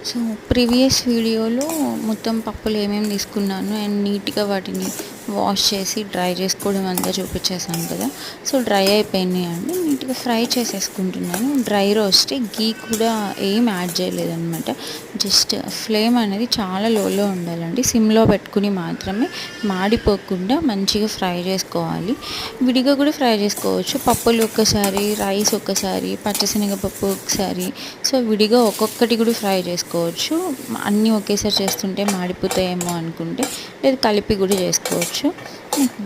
So previous వీడియోలో మొత్తం పప్పులు ఏమేమి తీసుకున్నాను అండ్ నీట్గా వాటిని వాష్ చేసి డ్రై చేసుకోవడం అంతా చూపించేసాను కదా. సో డ్రై అయిపోయినాయి అండి, నీట్గా ఫ్రై చేసేసుకుంటున్నాను. డ్రై రోస్ట్, గీ కూడా ఏం యాడ్ చేయలేదన్నమాట. జస్ట్ ఫ్లేమ్ అనేది చాలా లోలో ఉండాలండి, సిమ్లో పెట్టుకుని మాత్రమే, మాడిపోకుండా మంచిగా ఫ్రై చేసుకోవాలి. విడిగా కూడా ఫ్రై చేసుకోవచ్చు, పప్పులు ఒక్కసారి, రైస్ ఒక్కసారి, పచ్చిశనగపప్పు ఒకసారి. సో విడిగా ఒక్కొక్కటి కూడా ఫ్రై చేసుకోవచ్చు. అన్నీ ఒకేసారి చేస్తుంటే మాడిపోతాయేమో అనుకుంటే లేదు కలిపి కూడా చేసుకోవచ్చు.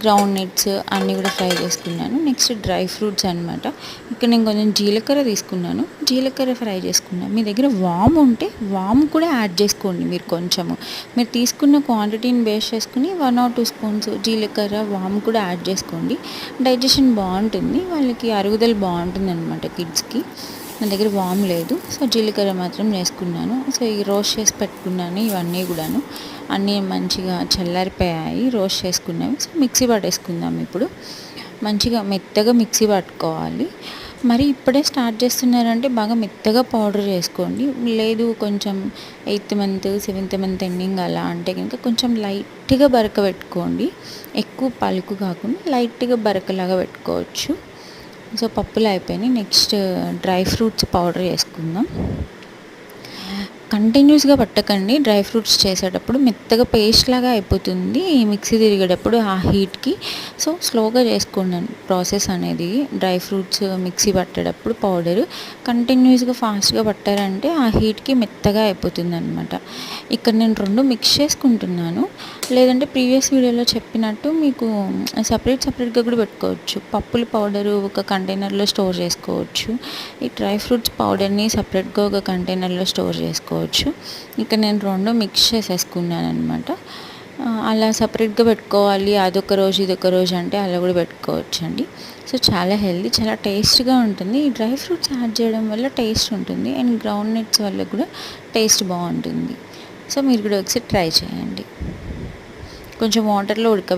గ్రౌండ్ నట్స్ అన్నీ కూడా ఫ్రై చేసుకున్నాను. నెక్స్ట్ డ్రై ఫ్రూట్స్ అనమాట. ఇక్కడ నేను కొంచెం జీలకర్ర తీసుకున్నాను, జీలకర్ర ఫ్రై చేసుకున్నాను. మీ దగ్గర వామ్ ఉంటే వామ్ కూడా యాడ్ చేసుకోండి. మీరు తీసుకున్న క్వాంటిటీని బేస్ చేసుకుని 1 or 2 స్పూన్స్ జీలకర్ర వామ్ కూడా యాడ్ చేసుకోండి. డైజెషన్ బాగుంటుంది, వాళ్ళకి అరుగుదల బాగుంటుంది అనమాట కిడ్స్కి. నా దగ్గర వామ్ లేదు, సో జీలకర్ర మాత్రం వేసుకున్నాను. సో ఈ రోస్ట్ చేసి పెట్టుకున్నాను ఇవన్నీ కూడాను. అన్నీ మంచిగా చల్లారిపోయాయి రోస్ట్ చేసుకున్నవి. సో మిక్సీ పట్టేసుకుందాం. ఇప్పుడు మంచిగా మెత్తగా మిక్సీ పట్టుకోవాలి. మరి ఇప్పుడే స్టార్ట్ చేస్తున్నారంటే బాగా మెత్తగా పౌడర్ చేసుకోండి. లేదు కొంచెం 8th month 7th month ending అలా అంటే కనుక కొంచెం లైట్గా బరక పెట్టుకోండి. ఎక్కువ పలుకు కాకుండా లైట్గా బరకలాగా పెట్టుకోవచ్చు. సో పప్పులు అయిపోయినాయి. నెక్స్ట్ డ్రై ఫ్రూట్స్ పౌడర్ వేసుకుందాం. కంటిన్యూస్గా పట్టకండి, డ్రై ఫ్రూట్స్ చేసేటప్పుడు మెత్తగా పేస్ట్ లాగా అయిపోతుంది మిక్సీ తిరిగేటప్పుడు ఆ హీట్కి. సో స్లోగా చేసుకోండి ప్రాసెస్ అనేది. డ్రై ఫ్రూట్స్ మిక్సీ పట్టేటప్పుడు పౌడరు కంటిన్యూస్గా ఫాస్ట్గా పట్టారంటే ఆ హీట్కి మెత్తగా అయిపోతుంది అనమాట. ఇక్కడ నేను 2 మిక్స్ చేసుకుంటున్నాను. లేదంటే ప్రీవియస్ వీడియోలో చెప్పినట్టు మీకు సపరేట్గా కూడా పెట్టుకోవచ్చు. పప్పుల పౌడరు ఒక కంటైనర్లో స్టోర్ చేసుకోవచ్చు, ఈ డ్రై ఫ్రూట్స్ పౌడర్ని సపరేట్గా ఒక కంటైనర్లో స్టోర్ చేసుకోవచ్చు. ఇక్కడ నేను 2 మిక్స్ చేసేసుకున్నాను అనమాట. అలా సపరేట్గా పెట్టుకోవాలి, అదొక రోజు ఇదొక రోజు అంటే అలా కూడా పెట్టుకోవచ్చు అండి. సో చాలా హెల్దీ, చాలా టేస్ట్గా ఉంటుంది. ఈ డ్రై ఫ్రూట్స్ యాడ్ చేయడం వల్ల టేస్ట్ ఉంటుంది అండ్ గ్రౌండ్ నట్స్ వల్ల కూడా టేస్ట్ బాగుంటుంది. సో మీరు కూడా ఒకసారి ట్రై చేయండి. కొంచెం వాటర్లో